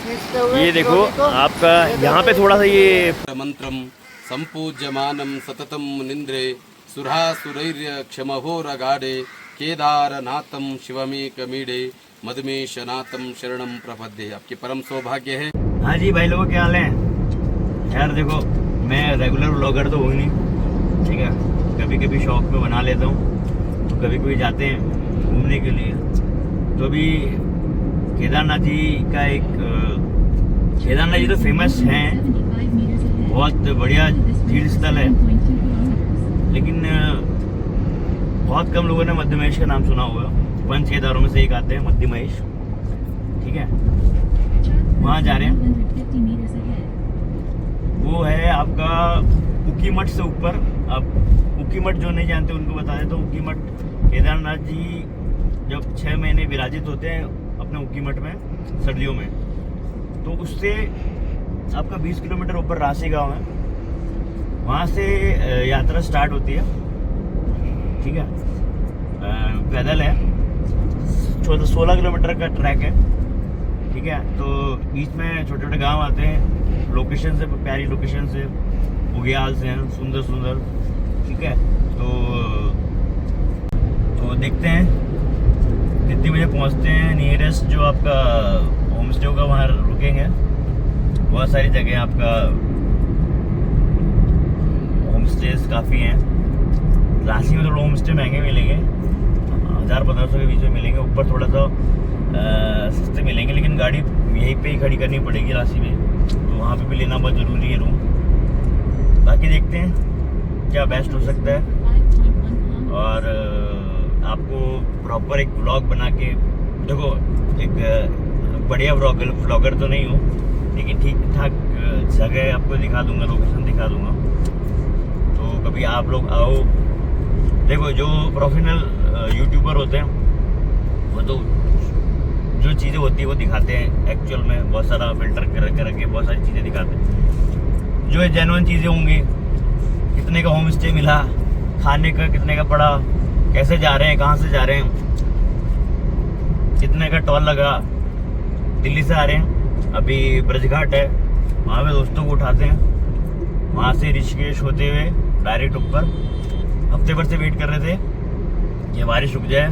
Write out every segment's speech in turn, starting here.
खींचते हुए ये देखो ट्रॉली को। आपका यहाँ पे थोड़ा सा ये मंत्रम संपूज्यमानं सततं निन्द्रे सुरासुरैर्य क्षमहोरगाढे केदारनाथं शिवमेकमीडे मदमेशनाथं शरणं प्रपद्ये। आपके परम सौभाग्य है। हाँ जी भाई लोगों, क्या हाल है यार। देखो मैं रेगुलर व्लॉगर तो हूँ नहीं, ठीक है। कभी कभी शौक में बना लेता हूँ, तो कभी कभी जाते हैं घूमने के लिए। तो अभी केदारनाथ जी का एक केदारनाथ जी तो फेमस हैं, बहुत बढ़िया तीर्थ स्थल है, लेकिन बहुत कम लोगों ने मध्यमहेश का नाम सुना होगा। 5 केदारों में से एक आते हैं मध्यमहेश, ठीक है। वहाँ जा रहे हैं। वो है आपका उकीमठ से ऊपर। अब उकीमठ जो नहीं जानते उनको बता दें तो उकीमठ केदारनाथ जी जब 6 महीने विराजित होते हैं अपने उकीमठ में सर्दियों में, तो उससे आपका 20 किलोमीटर ऊपर राशि गांव है, वहाँ से यात्रा स्टार्ट होती है, ठीक है। पैदल है, 16 किलोमीटर का ट्रैक है, ठीक है। तो बीच में छोटे छोटे गांव आते हैं, लोकेशन से प्यारी लोकेशन से, बुग्याल से हैं, सुंदर सुंदर, ठीक है। तो देखते हैं कितनी बजे पहुंचते हैं। नियरेस्ट जो आपका होम स्टे होगा वहाँ रुकेंगे। बहुत सारी जगह आपका होम स्टेज काफ़ी हैं। रांची में थोड़ा होम स्टे महंगे मिलेंगे, 1000-1500 के बीच में मिलेंगे। ऊपर थोड़ा सा सस्ते मिलेंगे, लेकिन गाड़ी यहीं पे ही खड़ी करनी पड़ेगी रांची में, तो वहाँ पे भी लेना बहुत ज़रूरी है रूम। बाकी देखते हैं क्या बेस्ट हो सकता है, और आपको प्रॉपर एक व्लॉग बना के, देखो एक बढ़िया व्लॉगर तो नहीं हूँ, लेकिन ठीक ठाक जगह आपको दिखा दूंगा, लोकेशन दिखा दूंगा। तो कभी आप लोग आओ। देखो जो प्रोफेशनल यूट्यूबर होते हैं वो तो जो चीज़ें होती है वो दिखाते हैं एक्चुअल में, बहुत सारा फिल्टर करके बहुत सारी चीज़ें दिखाते हैं। जो जेन्युइन चीज़ें होंगी, कितने का होम स्टे मिला, खाने का कितने का पड़ा, कैसे जा रहे हैं, कहाँ से जा रहे हैं, कितने का टोल लगा, दिल्ली से आ रहे हैं, अभी ब्रजघाट है, वहाँ पे दोस्तों को उठाते हैं, वहाँ से ऋषिकेश होते हुए डायरेक्ट ऊपर। हफ्ते भर से वेट कर रहे थे कि बारिश रुक जाए,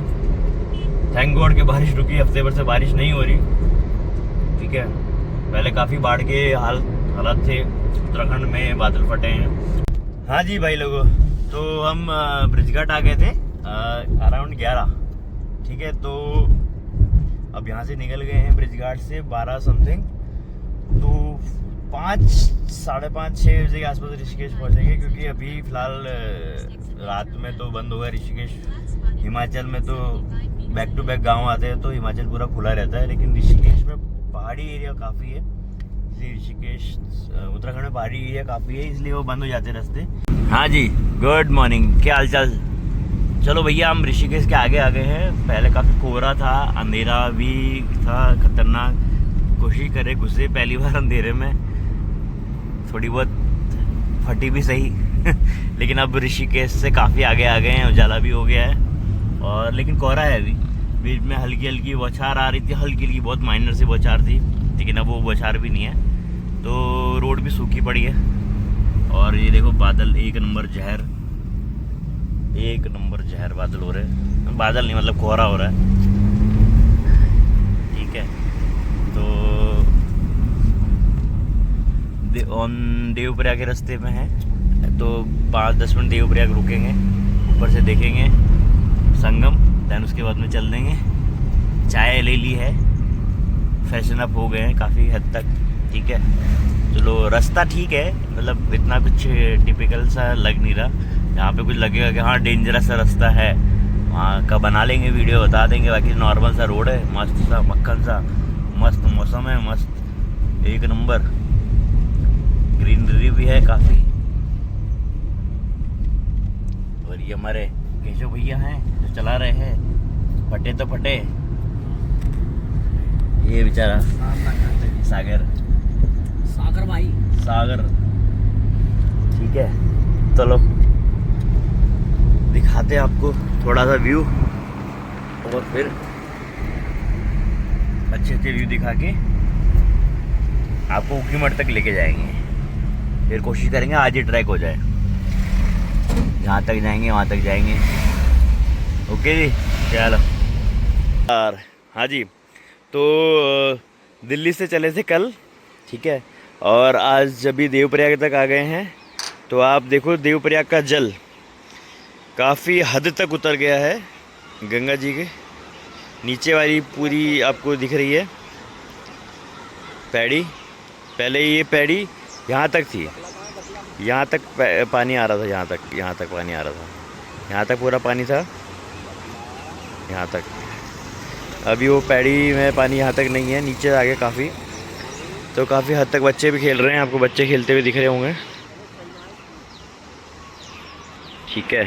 थैंक गॉड कि बारिश रुकी। हफ्ते भर से बारिश नहीं हो रही, ठीक है। पहले काफ़ी बाढ़ के हालात थे उत्तराखंड में, बादल फटे हैं। हाँ जी भाई लोगों, तो हम ब्रिजघाट आ गए थे अराउंड 11, ठीक है। तो अब यहाँ से निकल गए हैं ब्रिजघाट से 12 समथिंग, तो 5, साढ़े 5, 6 बजे के आसपास ऋषिकेश पहुँचेंगे, क्योंकि अभी फ़िलहाल रात में तो बंद होगा ऋषिकेश। हिमाचल में तो बैक टू बैक गांव आते हैं, तो हिमाचल पूरा खुला रहता है, लेकिन ऋषिकेश में पहाड़ी एरिया काफ़ी है, इसलिए ऋषिकेश उत्तराखंड में पहाड़ी एरिया काफ़ी है, इसलिए वो बंद हो जाते हैं रास्ते। हाँ जी, गुड मॉर्निंग, क्या हाल चाल। चलो भैया, हम ऋषिकेश के आगे आ गए हैं। पहले काफ़ी कोहरा था, अंधेरा भी था खतरनाक, कोशिश करे घुसे पहली बार अंधेरे में, थोड़ी बहुत फटी भी सही लेकिन अब ऋषिकेश से काफ़ी आगे आ गए हैं, उजाला भी हो गया है, और लेकिन कोहरा है अभी। बीच में हल्की हल्की बौछार आ रही थी, हल्की हल्की बहुत माइनर सी बौछार थी, लेकिन अब वो बौछार भी नहीं है, तो रोड भी सूखी पड़ी है। और ये देखो बादल, एक नंबर जहर बादल हो रहे हैं। बादल नहीं, मतलब कोहरा हो रहा है, ठीक है। तो देवप्रयाग के रास्ते में है, तो 5-10 मिनट देवप्रयाग रुकेंगे, ऊपर से देखेंगे संगम, दैन उसके बाद में चल देंगे। चाय ले ली है, फैशन अप हो गए हैं काफ़ी हद तक, ठीक है। चलो रास्ता ठीक है, मतलब इतना कुछ टिपिकल सा लग नहीं रहा। यहाँ पे कुछ लगेगा कि हाँ डेंजरस सा रास्ता है, वहाँ का बना लेंगे वीडियो, बता देंगे। बाकी नॉर्मल सा रोड है, मस्त सा मक्खन सा, मस्त मौसम है, मस्त एक नंबर, ग्रीनरी भी है काफ़ी। और ये हमारे केशव भैया हैं जो चला रहे हैं, फटे तो फटे, ये बेचारा सागर भाई, सागर, ठीक है। चलो दिखाते हैं आपको थोड़ा सा व्यू, और फिर अच्छे अच्छे व्यू दिखा के आपको ऊखीमठ तक लेके जाएंगे। फिर कोशिश करेंगे आज ही ट्रैक हो जाए, जहाँ तक जाएंगे वहाँ तक जाएंगे। ओके जी, चलो यार। हाँ जी, तो दिल्ली से चले थे कल, ठीक है, और आज जब भी देवप्रयाग तक आ गए हैं तो आप देखो देवप्रयाग का जल काफ़ी हद तक उतर गया है। गंगा जी के नीचे वाली पूरी आपको दिख रही है पैड़ी। पहले ये पैड़ी यहाँ तक थी, यहाँ तक पानी आ रहा था, यहाँ तक पानी आ रहा था, यहाँ तक पूरा पानी था, यहाँ तक। अभी वो पैड़ी में पानी यहाँ तक नहीं है, नीचे आ गया काफ़ी। तो काफ़ी हद तक बच्चे भी खेल रहे हैं, आपको बच्चे खेलते हुए दिख रहे होंगे, ठीक है।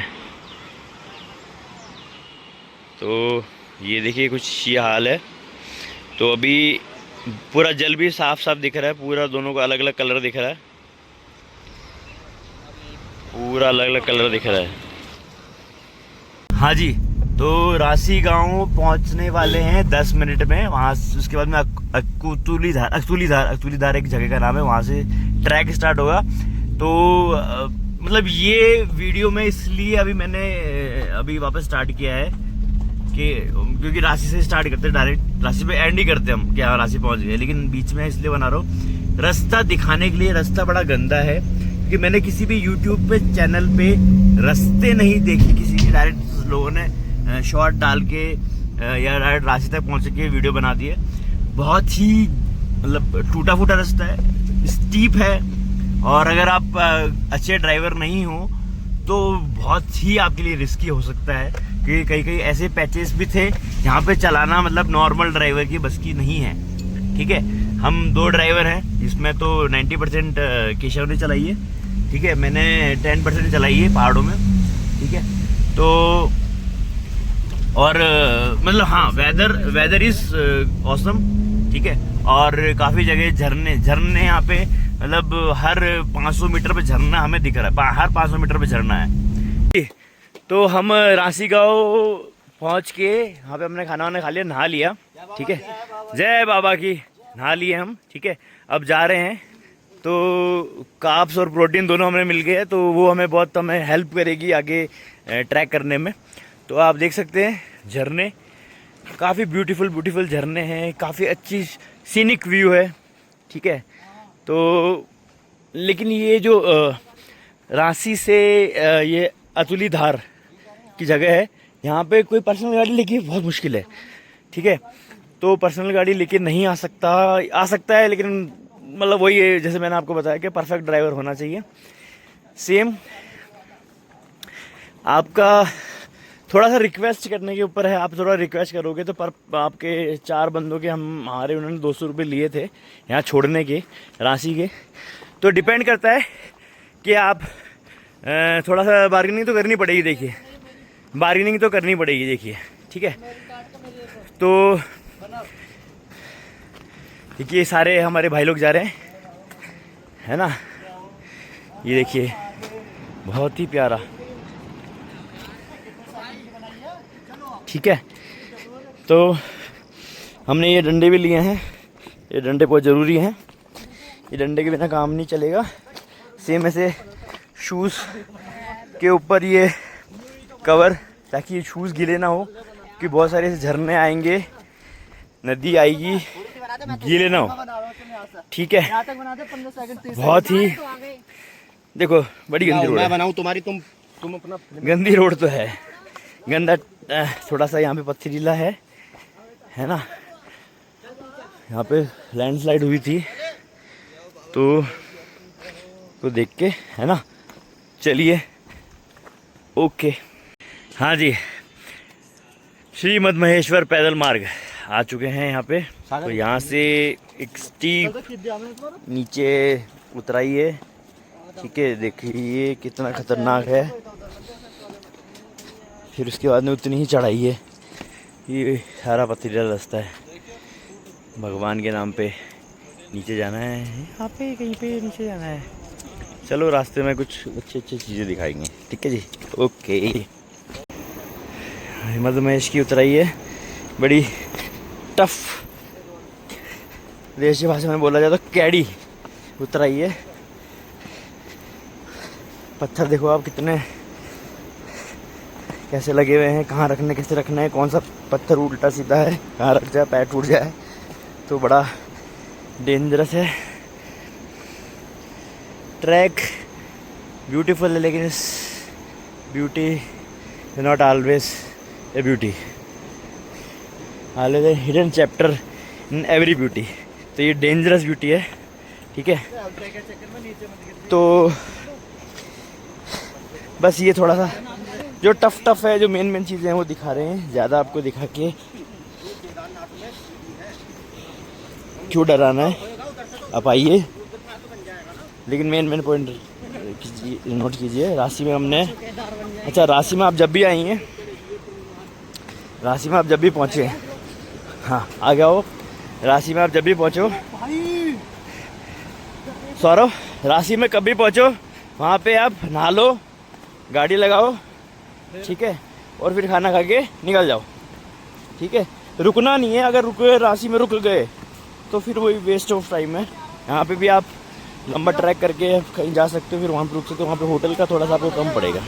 तो ये देखिए कुछ ये हाल है। तो अभी पूरा जल भी साफ साफ दिख रहा है, पूरा दोनों का अलग अलग कलर दिख रहा है, पूरा अलग अलग कलर दिख रहा है। हाँ जी, तो राशि गांव पहुंचने वाले हैं 10 मिनट में। वहाँ उसके बाद में अकतूली धार एक जगह का नाम है, वहाँ से ट्रैक स्टार्ट होगा। तो मतलब ये वीडियो में इसलिए अभी मैंने अभी वापस स्टार्ट किया है कि क्योंकि राशि से स्टार्ट करते हैं, डायरेक्ट राशि पे एंड ही करते हम कि हाँ राशि पहुंच गए, लेकिन बीच में इसलिए बना रहा हूँ रास्ता दिखाने के लिए। रास्ता बड़ा गंदा है कि मैंने किसी भी यूट्यूब पे चैनल पे रास्ते नहीं देखे, किसी डायरेक्ट लोगों ने शॉर्ट डाल के या डायरेक्ट राशि तक पहुंच के वीडियो बना दिए। बहुत ही मतलब टूटा फूटा रास्ता है, स्टीप है, और अगर आप अच्छे ड्राइवर नहीं हो तो बहुत ही आपके लिए रिस्की हो सकता है, क्योंकि कई कई ऐसे पैचेस भी थे जहाँ पे चलाना मतलब नॉर्मल ड्राइवर की बस की नहीं है, ठीक है। हम 2 ड्राइवर हैं, जिसमें तो 90% केशव ने चलाई है, ठीक है, मैंने 10% चलाई है पहाड़ों में, ठीक है। तो और मतलब हाँ, वेदर इज ऑसम, ठीक है। और काफ़ी जगह झरने यहाँ पे मतलब हर 500 मीटर पे झरना हमें दिख रहा है, हर 500 मीटर पे झरना है। तो हम राशि गाँव पहुँच के यहाँ पे हमने खाना वाना खा लिया, नहा लिया, ठीक है, जय बाबा की, नहा लिए हम, ठीक है। अब जा रहे हैं, तो कार्ब्स और प्रोटीन दोनों हमें मिल गए, तो वो हमें हेल्प करेगी आगे ट्रैक करने में। तो आप देख सकते हैं झरने, काफ़ी ब्यूटीफुल झरने हैं, काफ़ी अच्छी सीनिक व्यू है, ठीक है। तो लेकिन ये जो राशि से ये अतुली धार की जगह है, यहाँ पे कोई पर्सनल गाड़ी लेके बहुत मुश्किल है, ठीक है। तो पर्सनल गाड़ी लेके नहीं आ सकता है, लेकिन मतलब वही है जैसे मैंने आपको बताया कि परफेक्ट ड्राइवर होना चाहिए। सेम आपका थोड़ा सा रिक्वेस्ट करने के ऊपर है, आप थोड़ा रिक्वेस्ट करोगे तो पर आपके 4 बंदों के हमारे उन्होंने 200 रुपये लिए थे यहाँ छोड़ने के, राशि के। तो डिपेंड करता है कि आप थोड़ा सा बार्गेनिंग तो करनी पड़ेगी, देखिए बार्गेनिंग तो करनी पड़ेगी, देखिए, ठीक है। तो देखिए सारे हमारे भाई लोग जा रहे हैं, है ना, ये देखिए बहुत ही प्यारा, ठीक है। तो हमने ये डंडे भी लिए हैं, ये डंडे बहुत ज़रूरी हैं, ये डंडे के बिना काम नहीं चलेगा। सेम ऐसे शूज़ के ऊपर ये कवर, ताकि ये शूज़ गीले ना हो, क्योंकि बहुत सारे झरने आएंगे, नदी आएगी, गीले ना हो, ठीक है। बहुत ही देखो बड़ी गंदी रोड है, मैं बनाऊं तुम्हारी, तुम अपना गंदी रोड तो है, गंदा थोड़ा सा यहाँ पे पथरीला है ना, यहाँ पे लैंडस्लाइड हुई थी तो देख के, है ना। चलिए ओके। हाँ जी, श्री मद महेश्वर पैदल मार्ग आ चुके हैं यहाँ पे। तो यहाँ से एक स्टीप नीचे उतराई है, ठीक है, देखिए कितना खतरनाक है। फिर उसके बाद में उतनी ही चढ़ाई है, ये सारा पथरीला रास्ता है। भगवान के नाम पे नीचे जाना है, यहाँ पे कहीं पे नीचे जाना है। चलो रास्ते में कुछ अच्छी चीज़ें दिखाएंगे, ठीक है जी, ओके। मद महेश की उतराई है, बड़ी टफ देशी भाषा में बोला जाए तो कैडी उतर आई है। पत्थर देखो आप कितने कैसे लगे हुए हैं, कहाँ रखने कैसे रखना है, कौन सा पत्थर उल्टा सीधा है, कहाँ रख जाए पैर टूट जाए, तो बड़ा डेंजरस है। ट्रैक ब्यूटीफुल है लेकिन इस beauty is not always a beauty, always a hidden chapter in every beauty. तो ये डेंजरस ब्यूटी है, ठीक है। तो बस ये थोड़ा सा जो टफ है, जो मेन चीज़ें हैं वो दिखा रहे हैं, ज़्यादा आपको दिखा के क्यों डराना है। आप आइए, लेकिन मेन पॉइंट नोट कीजिए। राशि में हमने, अच्छा राशि में आप जब भी आई हैं, राशि में आप जब भी पहुँचे, हाँ आ गया हो, राशि में आप जब भी पहुँचो, सौरभ राशि में कभी पहुँचो वहाँ पे आप नहा लो, गाड़ी लगाओ, ठीक है, और फिर खाना खा के निकल जाओ, ठीक है। रुकना नहीं है, अगर रुके राशि में रुक गए तो फिर वही वेस्ट ऑफ टाइम है। यहाँ पे भी आप लंबा ट्रैक करके कहीं जा सकते हो, फिर वहाँ पे रुक सकते हो, वहाँ पे होटल का थोड़ा सा आपको कम पड़ेगा,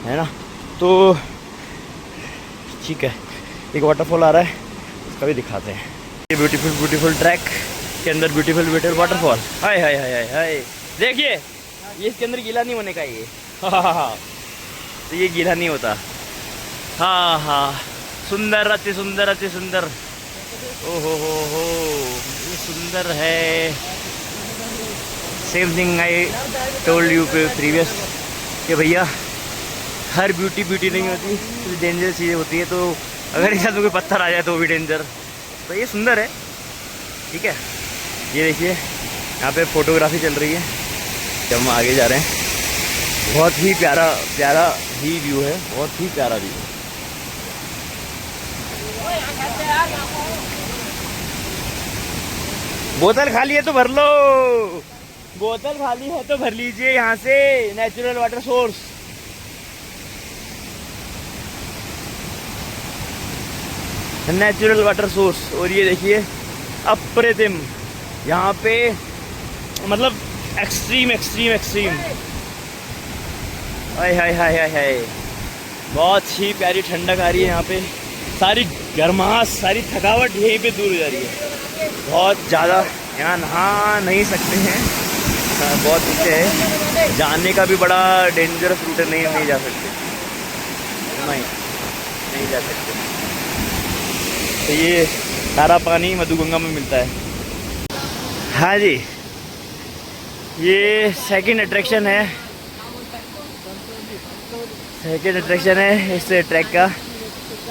है ना। तो ठीक है, एक वाटरफॉल आ रहा है, उसका भी दिखाते हैं। ये ब्यूटीफुल ट्रैक के अंदर ब्यूटीफुल वाटरफॉल, हाय हाय हाय हाय हाय, देखिए ये इसके अंदर गीला नहीं होने का ये, हाँ तो ये गीला नहीं होता, हाँ सुंदर अति सुंदर, ओहो हो ये सुंदर है। Same thing I told you previous कि भैया हर ब्यूटी नहीं होती, तो डेंजरस चीज़ें होती है। तो अगर एक साथ में कोई पत्थर आ जाए तो वो भी डेंजर, तो ये सुंदर है, ठीक है। ये देखिए यहाँ पे फोटोग्राफी चल रही है, जब हम आगे जा रहे हैं, बहुत ही प्यारा ही व्यू है, बहुत ही प्यारा व्यू। बोतल खाली है तो भर लो, बोतल खाली है तो भर लीजिए यहाँ से, natural water source. Natural water source. और ये देखिए अप्रतिम, यहाँ पे मतलब एक्सट्रीम, हाय बहुत ही प्यारी ठंडक आ रही है यहाँ पे, सारी गर्माहट, सारी थकावट यहीं पे दूर हो जा रही है। बहुत ज़्यादा यहाँ नहा नहीं सकते हैं, बहुत नीचे है, जाने का भी बड़ा डेंजरस रूट है, नहीं जा सकते, नहीं जा सकते। तो ये सारा पानी मधुगंगा में मिलता है। हाँ जी, ये सेकंड अट्रैक्शन है इस ट्रैक का,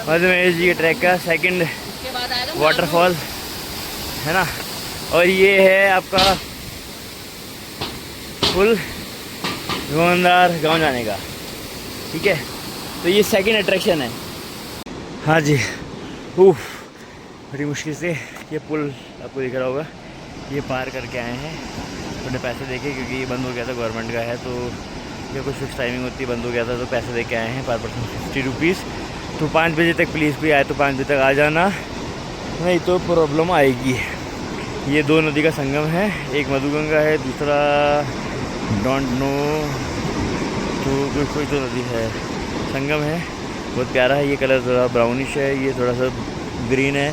मधुमहेश जी के ट्रैक का सेकंड वाटरफॉल है ना। और ये है आपका पुल धुआंधार गांव जाने का, ठीक है। तो ये सेकंड अट्रैक्शन है। हाँ जी, बड़ी मुश्किल से ये पुल आपको दिख रहा होगा, ये पार करके आए हैं। अपने पैसे देके, क्योंकि ये बंद हो गया था, गवर्नमेंट का है, तो ये कुछ फिक्स टाइमिंग होती है, बंद हो गया था, तो पैसे दे के आए हैं पर पर्सन 50 रुपीज़। तो 5 बजे तक प्लीज़ कोई आए तो 5 बजे तक आ जाना, नहीं तो प्रॉब्लम आएगी। ये दो नदी का संगम है, एक मधुगंगा है, दूसरा डोंट नो, तो कोई तो नदी है, संगम है, बहुत प्यारा है। ये कलर थोड़ा ब्राउनिश है, ये थोड़ा सा ग्रीन है,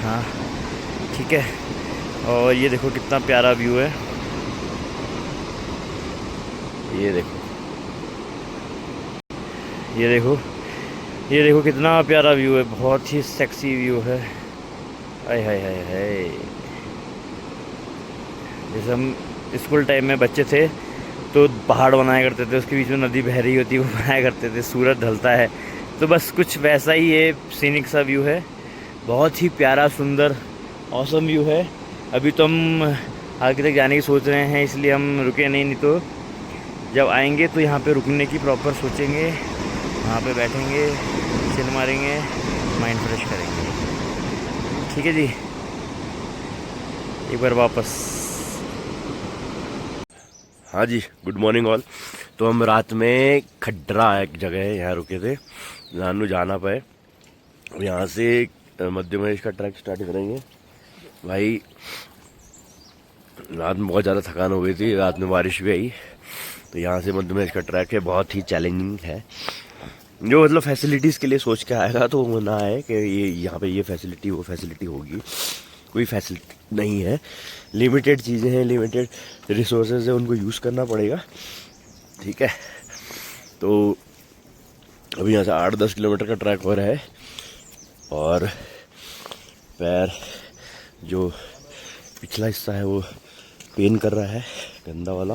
हाँ ठीक है। और ये देखो कितना प्यारा व्यू है, ये देखो कितना प्यारा व्यू है, बहुत ही सेक्सी व्यू है। हाय हाय हाय हाय, जैसे हम स्कूल टाइम में बच्चे थे तो पहाड़ बनाया करते थे, उसके बीच में नदी बह रही होती है, वो बनाया करते थे, सूरज ढलता है, तो बस कुछ वैसा ही ये सीनिक सा व्यू है, बहुत ही प्यारा सुंदर ऑसम व्यू है। अभी तो हम आगे तक जाने की सोच रहे हैं, इसलिए हम रुके नहीं तो जब आएंगे तो यहाँ पे रुकने की प्रॉपर सोचेंगे, वहाँ पे बैठेंगे, चिल मारेंगे, माइंड फ्रेश करेंगे, ठीक है जी। एक बार वापस, हाँ जी, गुड मॉर्निंग ऑल। तो हम रात में खड्डरा एक जगह है, यहाँ रुके थे, जानू जाना पाए। यहाँ से मध्य महेश का ट्रैक स्टार्ट करेंगे। भाई रात में बहुत ज़्यादा थकान हो गई थी, रात में बारिश भी आई। तो यहाँ से मध्यप्रदेश का ट्रैक है, बहुत ही चैलेंजिंग है। जो मतलब फैसिलिटीज़ के लिए सोच के आएगा तो वो ना है कि ये यहाँ पे ये फैसिलिटी वो फैसिलिटी होगी, कोई फैसिलिटी नहीं है। लिमिटेड चीज़ें हैं, लिमिटेड रिसोर्सेज है, उनको यूज़ करना पड़ेगा। ठीक है, तो अभी यहाँ से 8-10 किलोमीटर का ट्रैक हो रहा है और पैर जो पिछला हिस्सा है वो पेन कर रहा है, गंदा वाला।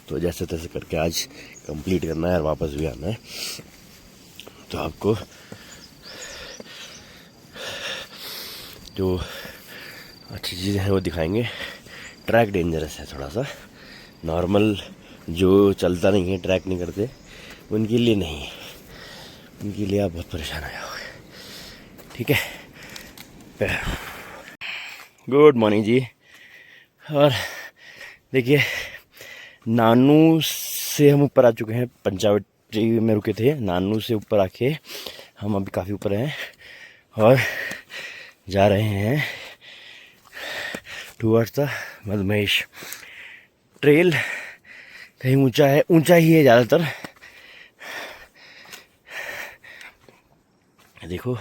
तो जैसे तैसे करके आज कंप्लीट करना है और वापस भी आना है। तो आपको जो अच्छी चीज़ें हैं वो दिखाएंगे। ट्रैक डेंजरस है थोड़ा सा, नॉर्मल जो चलता नहीं है, ट्रैक नहीं करते, उनके लिए नहीं, उनके लिए आप बहुत परेशान हो जाओगे। ठीक है, गुड मॉर्निंग जी। और देखिए, नानू से हम ऊपर आ चुके हैं, पंचावटी में रुके थे। नानू से ऊपर आके हम अभी काफ़ी ऊपर हैं और जा रहे हैं टूवर्ड्स द मधुमेश ट्रेल। कहीं ऊंचा है, ऊंचा ही है ज़्यादातर। देखो,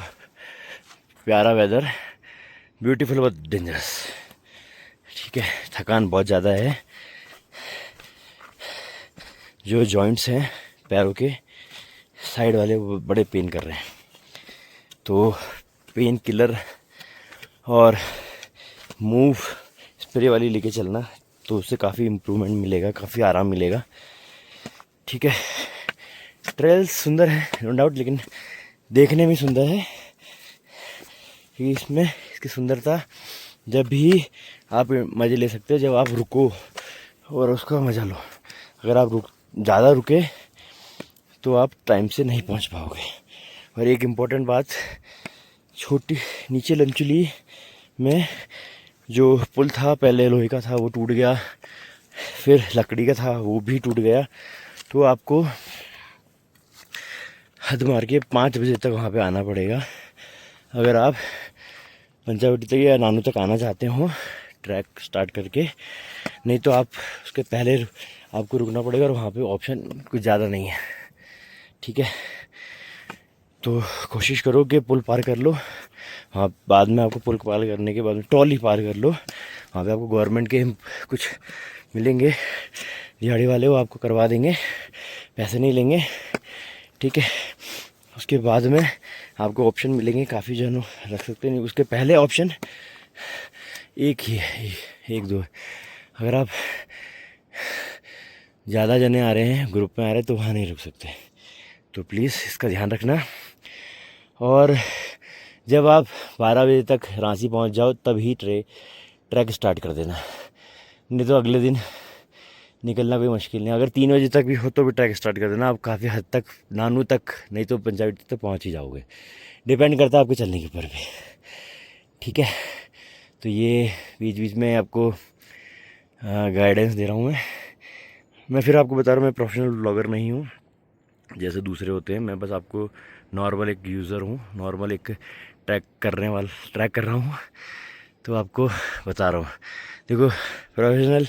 प्यारा वेदर, ब्यूटीफुल बट डेंजरस। ठीक है, थकान बहुत ज़्यादा है। जो जॉइंट्स हैं पैरों के साइड वाले वो बड़े पेन कर रहे हैं। तो पेन किलर और मूव स्प्रे वाली लेके चलना, तो उससे काफ़ी इम्प्रूवमेंट मिलेगा, काफ़ी आराम मिलेगा। ठीक है, ट्रेल सुंदर है नो डाउट, लेकिन देखने में सुंदर है कि इसमें इसकी सुंदरता जब भी आप मज़े ले सकते हो जब आप रुको और उसका मज़ा लो। अगर आप ज़्यादा रुके तो आप टाइम से नहीं पहुंच पाओगे। और एक इम्पॉर्टेंट बात, छोटी नीचे लंचुली में जो पुल था पहले लोहे का था वो टूट गया, फिर लकड़ी का था वो भी टूट गया। तो आपको हद मार के 5 बजे तक वहाँ पे आना पड़ेगा अगर आप पंचावटी तक या नानू तक आना चाहते हो ट्रैक स्टार्ट करके। नहीं तो आप उसके पहले आपको रुकना पड़ेगा और वहाँ पे ऑप्शन कुछ ज़्यादा नहीं है। ठीक है, तो कोशिश करो कि पुल पार कर लो। हाँ, बाद में आपको पुल पार करने के बाद में टॉली पार कर लो। वहाँ पे आपको गवर्नमेंट के कुछ मिलेंगे दिहाड़ी वाले, वो आपको करवा देंगे, पैसे नहीं लेंगे। ठीक है, उसके बाद में आपको ऑप्शन मिलेंगे, काफ़ी जन रख सकते हैं। उसके पहले ऑप्शन एक ही है, 1-2। अगर आप ज़्यादा जने आ रहे हैं, ग्रुप में आ रहे हैं, तो वहाँ नहीं रुक सकते। तो प्लीज़ इसका ध्यान रखना। और जब आप 12 बजे तक रांची पहुँच जाओ तभी ट्रैक स्टार्ट कर देना, नहीं तो अगले दिन निकलना कोई मुश्किल नहीं। अगर 3 बजे तक भी हो तो भी ट्रैक स्टार्ट कर देना। आप काफ़ी हद तक नानू तक नहीं तो पंचावटी तक पहुँच ही जाओगे। डिपेंड करता है आपके चलने के ऊपर भी। ठीक है, तो ये बीच बीच में आपको गाइडेंस दे रहा हूँ मैं फिर आपको बता रहा हूँ, मैं प्रोफेशनल ब्लॉगर नहीं हूँ जैसे दूसरे होते हैं। मैं बस आपको नॉर्मल एक यूज़र हूँ, नॉर्मल एक ट्रैक कर रहा हूँ, तो आपको बता रहा हूँ। देखो, प्रोफेशनल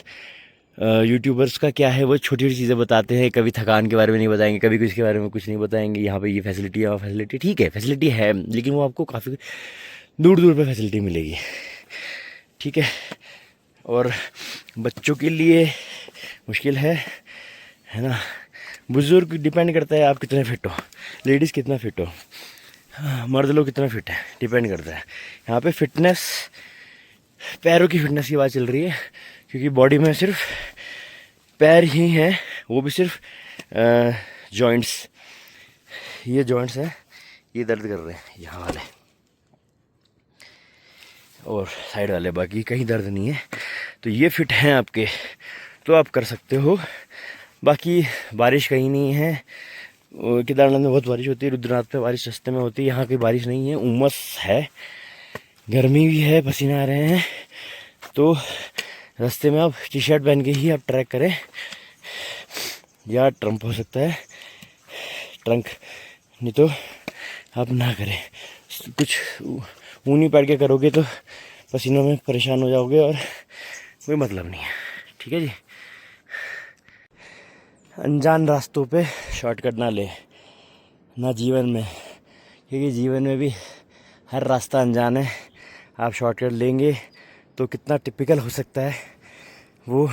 यूट्यूबर्स का क्या है, वो छोटी छोटी चीज़ें बताते हैं। कभी थकान के बारे में नहीं बताएंगे, कभी कुछ के बारे में कुछ नहीं बताएंगे। यहाँ पे ये फैसिलिटी है, वहाँ फैसिलिटी, ठीक है फैसिलिटी है, लेकिन वो आपको काफ़ी दूर दूर पे फैसिलिटी मिलेगी। ठीक है, और बच्चों के लिए मुश्किल है ना। बुजुर्ग डिपेंड करता है आप कितने फिट हो, लेडीज़ कितना फिट हो, मर्द लोग कितना फिट है, डिपेंड करता है। यहाँ पे फिटनेस, पैरों की फिटनेस की बात चल रही है, क्योंकि बॉडी में सिर्फ पैर ही हैं, वो भी सिर्फ जॉइंट्स, ये जॉइंट्स हैं, ये दर्द कर रहे हैं यहाँ वाले और साइड वाले, बाकी कहीं दर्द नहीं है। तो ये फिट हैं आपके, तो आप कर सकते हो। बाकी बारिश कहीं नहीं है। केदारनाथ में बहुत बारिश होती है, रुद्रनाथ पे बारिश सस्ते में होती है, यहाँ की बारिश नहीं है। उमस है, गर्मी भी है, पसीना आ रहे हैं। तो रास्ते में आप टी शर्ट पहन के ही आप ट्रैक करें, या ट्रंप हो सकता है, ट्रंक, नहीं तो आप ना करें। कुछ मुँह नहीं पैर के करोगे तो पसीनों में परेशान हो जाओगे और कोई मतलब नहीं है। ठीक है जी। अनजान रास्तों पे शॉर्टकट ना ले ना जीवन में, क्योंकि जीवन में भी हर रास्ता अनजान है। आप शॉर्टकट लेंगे तो कितना टिपिकल हो सकता है वो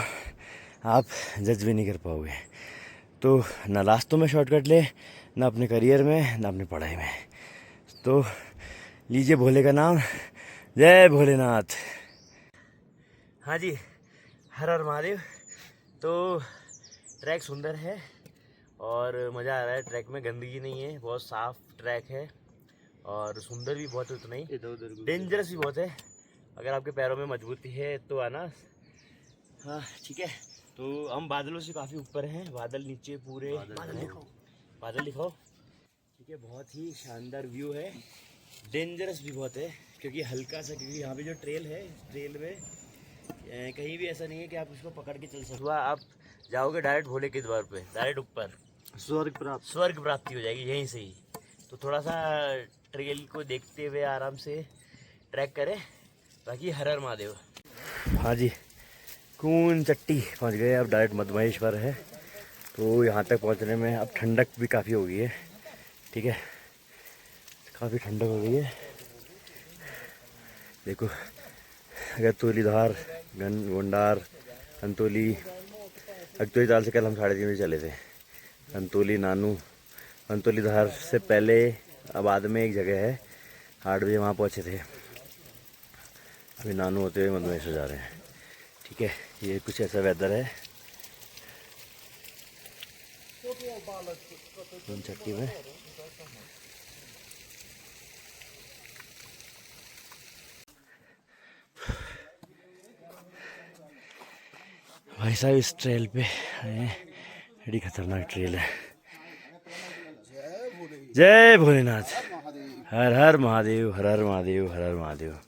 आप जज भी नहीं कर पाओगे। तो ना रास्तों में शॉर्टकट ले, ना अपने करियर में, ना अपनी पढ़ाई में। तो लीजिए भोले का नाम, जय भोलेनाथ। हाँ जी, हर हर महादेव। तो ट्रैक सुंदर है और मज़ा आ रहा है। ट्रैक में गंदगी नहीं है, बहुत साफ ट्रैक है और सुंदर भी बहुत है, उतना ही डेंजरस भी बहुत है। अगर आपके पैरों में मजबूती है तो आना। हाँ ठीक है। तो हम बादलों से काफ़ी ऊपर हैं, बादल नीचे पूरे, बादल दिखाओ। ठीक है, बहुत ही शानदार व्यू है। डेंजरस भी बहुत है क्योंकि हल्का सा, क्योंकि यहाँ पे जो ट्रेल है, ट्रेल में कहीं भी ऐसा नहीं है कि आप उसको पकड़ के चल सकते। आप जाओगे डायरेक्ट भोले के द्वार पे, डायरेक्ट ऊपर स्वर्ग प्राप्ति हो जाएगी यहीं से ही। तो थोड़ा सा ट्रेल को देखते हुए आराम से ट्रैक करें। बाकी हर हर महादेव। हाँ जी, कून चट्टी पहुँच गए। अब डायरेक्ट मधमहेश्वर है। तो यहाँ तक पहुँचने में अब ठंडक भी काफ़ी हो गई है। ठीक है, काफ़ी ठंडक हो गई है। देखो, अगरतौली धार, गोंडार, अंतोली ताल से कल हम 3:30 बजे चले थे। अंतोली नानू, अंतोली धार से पहले बाद में एक जगह है, 8 बजे वहाँ पहुँचे थे। अभी नानू होते हुए मधुमेश्वर जा रहे हैं। ठीक है, ये कुछ ऐसा वेदर है चट्टी में। भाई साहब इस ट्रेल पे बड़ी खतरनाक ट्रेल है। जय भोलेनाथ, हर हर महादेव, हर हर महादेव, हर हर महादेव।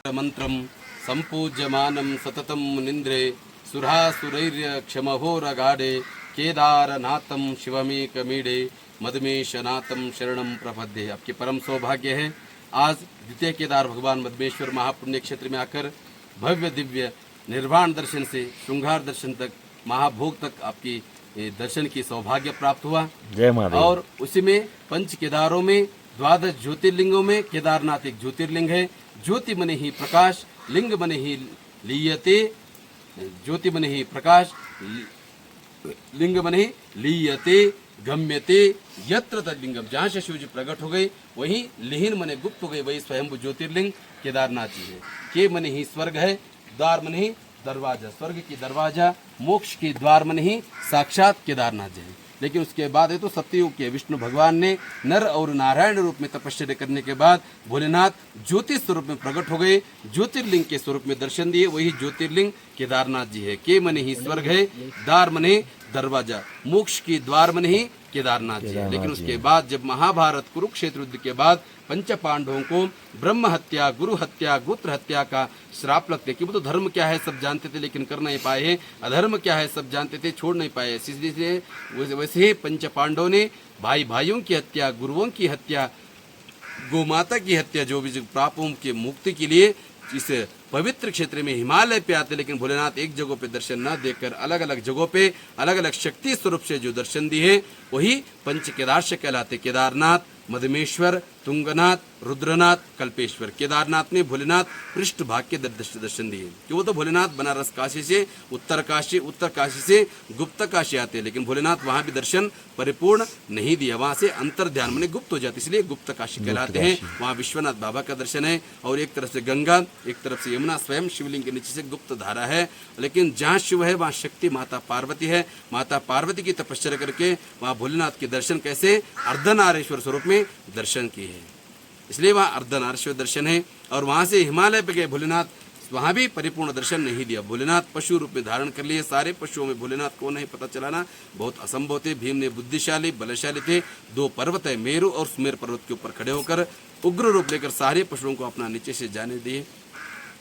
मंत्रम संपूज्यमानं सततं मुनिन्द्रे सुरासुरैर्यक्षमहोरगाढे केदारनाथं शिवमेकमीडे मदमेशनाथं शरणं प्रपद्ये। आपके परम सौभाग्य है आज द्वितीय केदार भगवान मदमेश्वर महापुण्य क्षेत्र में आकर भव्य दिव्य निर्वाण दर्शन से श्रृंगार दर्शन तक, महाभोग तक आपकी दर्शन की सौभाग्य प्राप्त हुआ। जय महादेव। और उसी में पंच केदारों में 12 ज्योतिर्लिंगों में केदारनाथ एक ज्योतिर्लिंग है। ज्योति मने ही प्रकाश, लिंग मने ही लीयते, ज्योति मने ही प्रकाश, लिंग मने ही लीयते गम्यते यत्र तद्लिंगम। जहाँ से शिव जी प्रकट हो गए वहीं लिहिन मने गुप्त हो गए, वही स्वयं ज्योतिर्लिंग केदारनाथ जी है। के मने ही स्वर्ग है, द्वार मने ही दरवाजा, स्वर्ग की दरवाजा, मोक्ष की द्वार मने ही साक्षात केदारनाथ जी है। लेकिन उसके बाद है तो सत्ययुग के विष्णु भगवान ने नर और नारायण रूप में तपस्या करने के बाद भोलेनाथ ज्योतिष स्वरूप में प्रकट हो गए, ज्योतिर्लिंग के स्वरूप में दर्शन दिए, वही ज्योतिर्लिंग केदारनाथ जी है। के मने ही स्वर्ग है, द्वार मने दरवाजा, मोक्ष की द्वार मने ही केदारनाथ जी है। लेकिन उसके बाद जब महाभारत कुरुक्षेत्र युद्ध के बाद पंच पांडवों को ब्रह्म हत्या, गुरु हत्या, गोत्र हत्या का श्राप लगते कि वो तो धर्म क्या है सब जानते थे लेकिन कर नहीं पाए हैं, अधर्म क्या है सब जानते थे छोड़ नहीं पाए। इसलिए वैसे पंच पांडवों ने भाई भाइयों की हत्या, गुरुओं की हत्या, गोमाता की हत्या, जो भी पापों की मुक्ति के लिए इस पवित्र क्षेत्र में हिमालय पे आते, लेकिन भोलेनाथ एक जगह पे दर्शन न देकर अलग अलग जगहों पे अलग अलग शक्ति स्वरूप से जो दर्शन दिए वही पंच केदार से कहलाते। केदारनाथ, मदमेश्वर, तुंगनाथ, रुद्रनाथ, कल्पेश्वर। केदारनाथ में भोलेनाथ पृष्ठ भाग के दर्शन दिए कि वो तो भोलेनाथ बनारस काशी से उत्तर काशी से गुप्त काशी आते हैं, लेकिन भोलेनाथ वहां भी दर्शन परिपूर्ण नहीं दिया, वहां से अंतर ध्यान में गुप्त हो जाते, इसलिए गुप्त काशी कहलाते हैं। वहाँ विश्वनाथ बाबा का दर्शन है और एक तरफ से गंगा, एक तरफ से यमुना, स्वयं शिवलिंग के नीचे से गुप्त धारा है। लेकिन जहाँ शिव है वहाँ शक्ति माता पार्वती है। माता पार्वती की तपस्या करके वहाँ भोलेनाथ के दर्शन कैसे अर्धनारेश्वर स्वरूप में दर्शन किए हैं, इसलिए वहाँ अर्धनारेश्वर दर्शन है। और वहाँ से हिमालय पे गए भोलेनाथ, वहां भी परिपूर्ण दर्शन नहीं दिया। भोलेनाथ पशु रूप में धारण कर लिए। सारे पशुओं में भोलेनाथ कौन है पता चलाना बहुत असंभव थे। भीम ने बुद्धिशाली बलशाली थे। 2 पर्वत है, मेरु और सुमेर पर्वत के ऊपर खड़े होकर उग्र रूप लेकर सारे पशुओं को अपना नीचे से जाने दिए।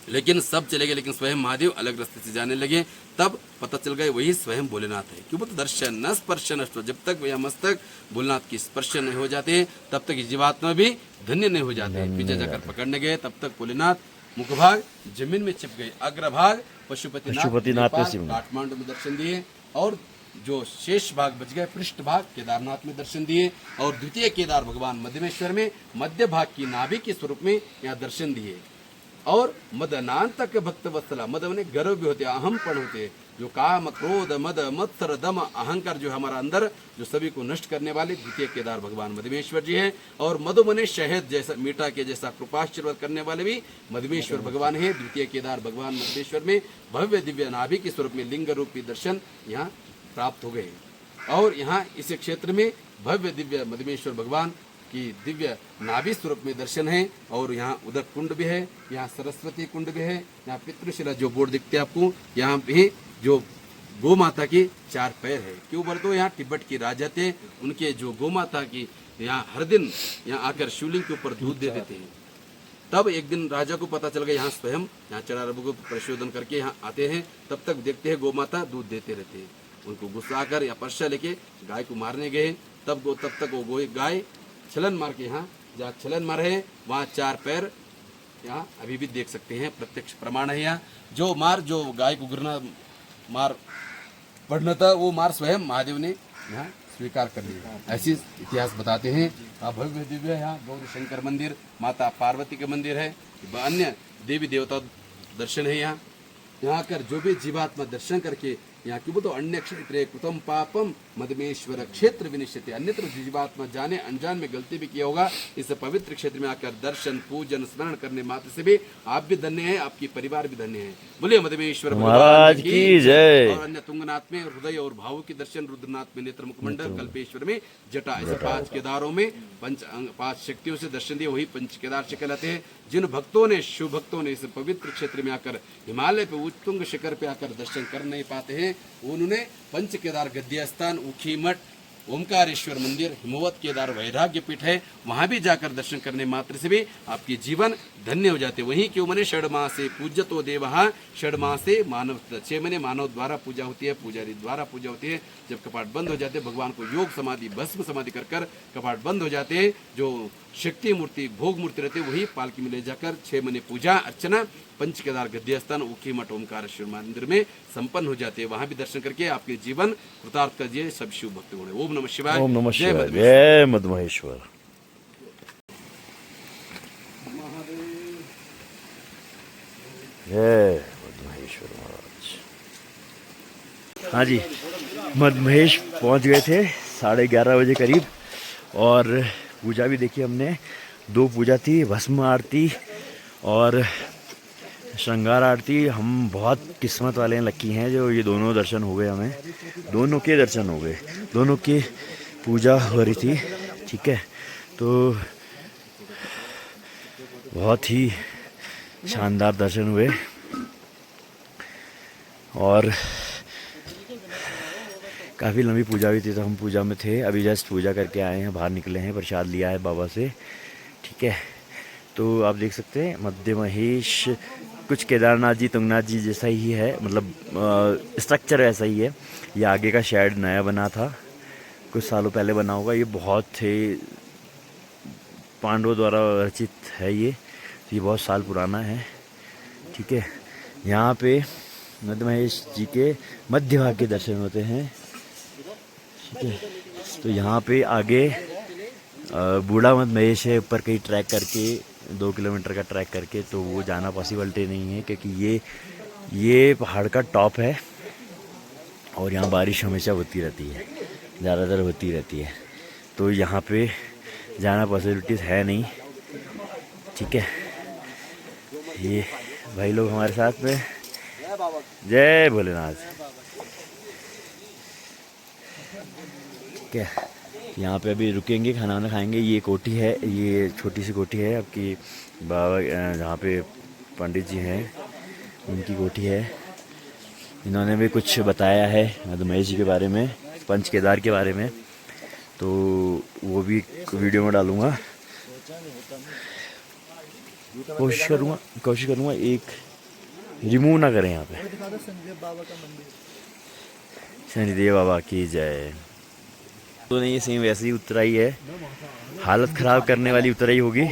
लेकिन सब चले गए, लेकिन स्वयं महादेव अलग रास्ते से जाने लगे। तब पता चल गया वही स्वयं भोलेनाथ है। क्यों? तो दर्शन न स्पर्शन अष्ट, जब तक यह मस्तक भोलेनाथ की स्पर्श नहीं हो जाते तब तक जीवात्मा भी धन्य नहीं हो जाते। पीछे जाकर पकड़ने गए तब तक भोलेनाथ मुखभाग जमीन में चिप गए, अग्रभाग पशुपतिनाथ काठमांडू में दर्शन दिए, और जो शेष भाग बच गए पृष्ठ भाग केदारनाथ में दर्शन दिए, और द्वितीय केदार भगवान मध्यमेश्वर में मध्य भाग की नाभि के स्वरूप में यहाँ दर्शन दिए। और मदनांतक भक्त वत्सला, मद ने गर्व भी होते, अहमपण होते, जो काम क्रोध मद मत्सर दम अहंकार जो हमारा अंदर जो सभी को नष्ट करने वाले द्वितीय केदार भगवान मधुमेश्वर जी हैं। और मधुमने शहद जैसा मीठा के जैसा कृपाशीर्वाद करने वाले भी मधुमेश्वर भगवान है। द्वितीय केदार भगवान मधुमेश्वर में भव्य दिव्य नाभि के स्वरूप में लिंग रूपी दर्शन यहाँ प्राप्त हो गए। और यहाँ इस क्षेत्र में भव्य दिव्य मधुमेश्वर भगवान की दिव्य नाभि स्वरूप में दर्शन है। और यहाँ उदक कुंड भी है, यहाँ सरस्वती कुंड भी है, यहाँ पितृशिला जो बोर्ड दिखते हैं आपको, यहाँ भी जो गौ माता की 4 पैर है। क्यों बोले तो यहाँ तिब्बत की राजा थे, उनके जो गौ माता की यहाँ हर दिन यहाँ आकर शिवलिंग के ऊपर दूध दे देते हैं। तब एक दिन राजा को पता चल गया यहाँ स्वयं यहाँ चरारबू को परिशोधन करके यहाँ आते हैं, तब तक देखते हैं गौ माता दूध देते रहते हैं। उनको गुस्सा आकर या पर्चा लेके गाय को मारने गए, तब तक वो गाय छलन मार के यहाँ जहाँ छलन मार है वहाँ 4 पैर यहाँ अभी भी देख सकते हैं, प्रत्यक्ष प्रमाण है। यहाँ जो मार जो गाय को गिरना मार पड़ना था वो मार स्वयं महादेव ने यहाँ स्वीकार कर लिया। ऐसी इतिहास बताते हैं। भव्य दिव्य यहाँ गौरी शंकर मंदिर, माता पार्वती का मंदिर है, अन्य देवी देवता दर्शन है। यहाँ आकर जो भी जीवात्मा दर्शन करके यहाँ की तो अन्य क्षेत्र कुतम पापम मधमेश्वर क्षेत्र विनिश्चित, अन्यत्र जीवात्मा जाने अनजान में गलती भी किया होगा, इस पवित्र क्षेत्र में आकर दर्शन पूजन स्मरण करने मात्र से भी आप भी धन्य हैं, आपकी परिवार भी धन्य है। बोलिए मधमेश्वर महाराज की जय। और अन्य तुंगनाथ में हृदय और भाव की दर्शन, रुद्रनाथ में नेत्र मुखमंडल, कल्पेश्वर में जटा, ऐसे 5 केदारों में 5 शक्तियों से दर्शन दिए, वही 5 केदार से कहलाते हैं। जिन भक्तों ने शिव भक्तों ने इस पवित्र क्षेत्र में आकर हिमालय पे उत्तुंग शिखर पे आकर दर्शन कर नहीं पाते हैं, उन्होंने 5 केदार गद्य स्थान, ऊखी मठ, ओमकारेश्वर मंदिर, हिमवत केदार वैराग्य पीठ है, वहां भी जाकर दर्शन करने मात्र से भी आपके जीवन धन्य हो जाते। वहीं क्यों मने षड्मासे पूज्यतो देवः, षड्मासे मानव 6 महीने मानव द्वारा पूजा होती है, पुजारी द्वारा पूजा होती है। जब कपाट बंद हो जाते भगवान को योग समाधि भस्म समाधि कर कर कपाट बंद हो जाते हैं, जो शक्ति मूर्ति भोग मूर्ति रहते वही पालकी में ले जाकर 6 महीने पूजा अर्चना 5 केदार गद्य स्थान ऊखी मठ ओमकारेश्वर मंदिर में संपन्न हो जाते हैं। वहां भी दर्शन करके आपके जीवन कृतार्थ कीजिए सब शिव भक्तगण। ओम नमः शिवाय। ओम नमः शिवाय। जय मधुमहेश्वर। जय मधुमहेश्वर महाराज। हाँ जी, मधुमहेश पहुंच गए थे 11:30 बजे करीब, और पूजा भी देखी हमने। 2 पूजा थी, भस्म आरती और श्रृंगार आरती। हम बहुत किस्मत वाले हैं, लक्की हैं जो ये दोनों दर्शन हो गए, हमें दोनों के दर्शन हो गए, दोनों की पूजा हो रही थी। ठीक है, तो बहुत ही शानदार दर्शन हुए। और काफ़ी लंबी पूजा हुई थी, तो हम पूजा में थे। अभी जस्ट पूजा करके आए हैं, बाहर निकले हैं, प्रसाद लिया है बाबा से। ठीक है, तो आप देख सकते हैं मध्य महेश कुछ केदारनाथ जी तुंगनाथ जी जैसा ही है, मतलब स्ट्रक्चर ऐसा ही है। ये आगे का शेड नया बना था, कुछ सालों पहले बना होगा। ये बहुत ही पांडवों द्वारा रचित है, ये बहुत साल पुराना है। ठीक है, यहाँ पे मध्य महेश जी के मध्य भाग के दर्शन होते हैं। ठीक है, तो यहाँ पे आगे बूढ़ा मध्य महेश है, ऊपर कहीं ट्रैक करके 2 किलोमीटर का ट्रैक करके, तो वो जाना पॉसिबिलिटी नहीं है, क्योंकि ये पहाड़ का टॉप है और यहाँ बारिश हमेशा होती रहती है, ज़्यादातर होती रहती है, तो यहाँ पे जाना पॉसिबिलिटीज़ है नहीं। ठीक है, ये भाई लोग हमारे साथ में। जय भोलेनाथ। क्या यहाँ पे अभी रुकेंगे, खाना वाना खाएंगे। ये कोठी है, ये छोटी सी कोठी है आपकी बाबा, जहाँ पे पंडित जी हैं उनकी कोठी है। इन्होंने भी कुछ बताया है मधुमहेश जी के बारे में, पंच केदार के बारे में, तो वो भी वीडियो में डालूँगा। कोशिश करूँगा एक रिमूव ना करें यहाँ पे। शनिदेव बाबा की जय। तो नहीं, सेम वैसे ही उतराई है, हालत खराब करने वाली उतराई होगी।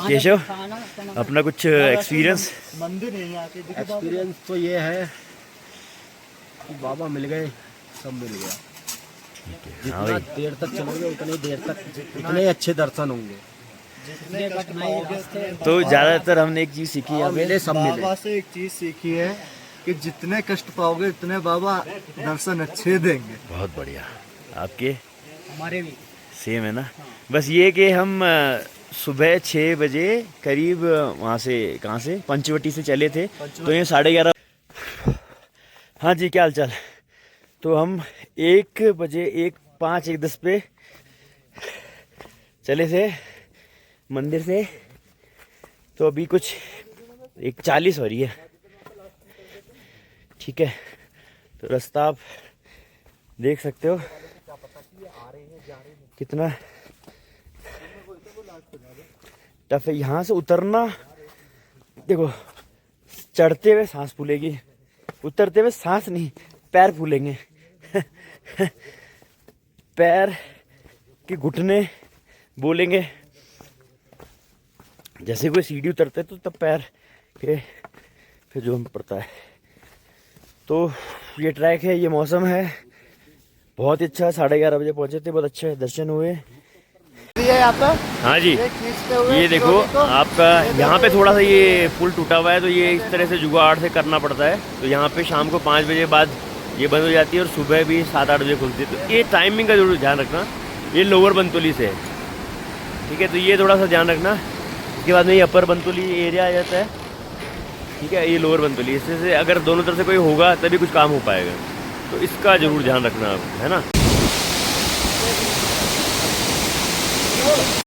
केशव, अपना कुछ एक्सपीरियंस? मंदिर नहीं आके एक्सपीरियंस तो ये है कि बाबा मिल गए, सब मिल गया। जितना देर तक चलोगे उतनी देर तक उतने अच्छे दर्शन होंगे। तो ज़्यादातर हमने एक चीज़ सीखी यहाँ पे, सब बाबा से एक चीज सीखी है कि जितने कष्ट पाओगे उतने बाबा दर्शन अच्छे देंगे। बहुत बढ़िया। आपके? हमारे भी सेम है ना। बस ये कि हम सुबह 6 बजे करीब वहाँ से, कहाँ से, पंचवटी से चले थे, तो ये 11:30। हाँ जी, क्या हाल चाल? तो हम 1 बजे 1:05 पे चले थे मंदिर से, तो अभी कुछ 1:40 हो रही है। ठीक है, तो रास्ता आप देख सकते हो कितना टफ है। यहाँ से उतरना, देखो, चढ़ते हुए सांस फूलेगी, उतरते हुए सांस नहीं, पैर फूलेंगे। पैर के घुटने बोलेंगे। जैसे कोई सीढ़ी उतरते तो तब पैर के फिर जो पड़ता है। तो ये ट्रैक है, ये मौसम है बहुत ही अच्छा। 11:30 बजे पहुंचे थे, बहुत अच्छे दर्शन हुए। हाँ जी, ये देखो आपका यहाँ पे थोड़ा सा ये पुल टूटा हुआ है, तो ये इस तरह से जुगाड़ से करना पड़ता है। तो यहाँ पे शाम को 5 बजे बाद ये बंद हो जाती है और सुबह भी 7-8 बजे खुलती है। तो ये टाइमिंग का जरूर ध्यान रखना। ये लोअर बंतुली से है, ठीक है, तो ये थोड़ा सा ध्यान रखना। इसके बाद में ये अपर बंतुली एरिया आ जाता है, ठीक है, ये लोअर बंतुली। इससे अगर दोनों तरफ से कोई होगा तभी कुछ काम हो पाएगा, तो इसका जरूर ध्यान रखना, है ना।